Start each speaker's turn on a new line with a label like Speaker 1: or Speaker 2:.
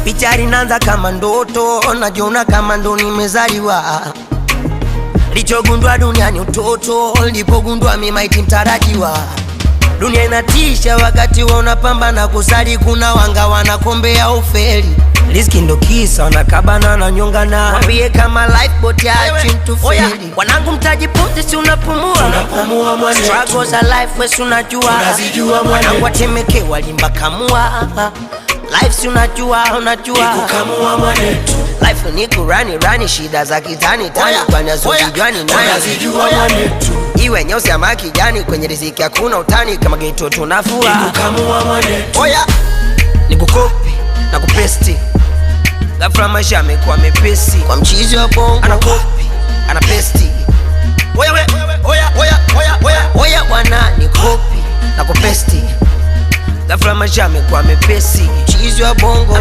Speaker 1: Picha inaanza kama ndoto, najiona kama ndo nimezaliwa. Lichogundua duniani utoto, lipogundua mimi maiti mtarajiwa. Dunia inatisha wakati unapambana kusali, kuna wanga wanakombea ufeli. Riziki ndo kisa wanakabana na nyongana, wambie kama lifeboat ya chintu feli. Wanangu mtajipunzi si unapumua, tunapumua mwane. Struggles za life we unajua, unazijua mwane. Wanangu watemeke walimba kamua, life si unajua, unajua. Niku kamua mwane tu. Life ni kurani shida za kitani tani, kwa nazo kijwani nani, unazijua mwane tu. Iwe nyeusi ama kijani, kwenye riziki hakuna utani, kama geto tunafua. Niku kamua mwane tu. Oya, nikukopi na kupesti, ghafla maisha yamekuwa mepesi. Kwa mchizi wa bongo anakopi, anapesti. Oya wana nikopi na kupesti, ghafla maisha yamekuwa mepesi. Mchizi wa bongo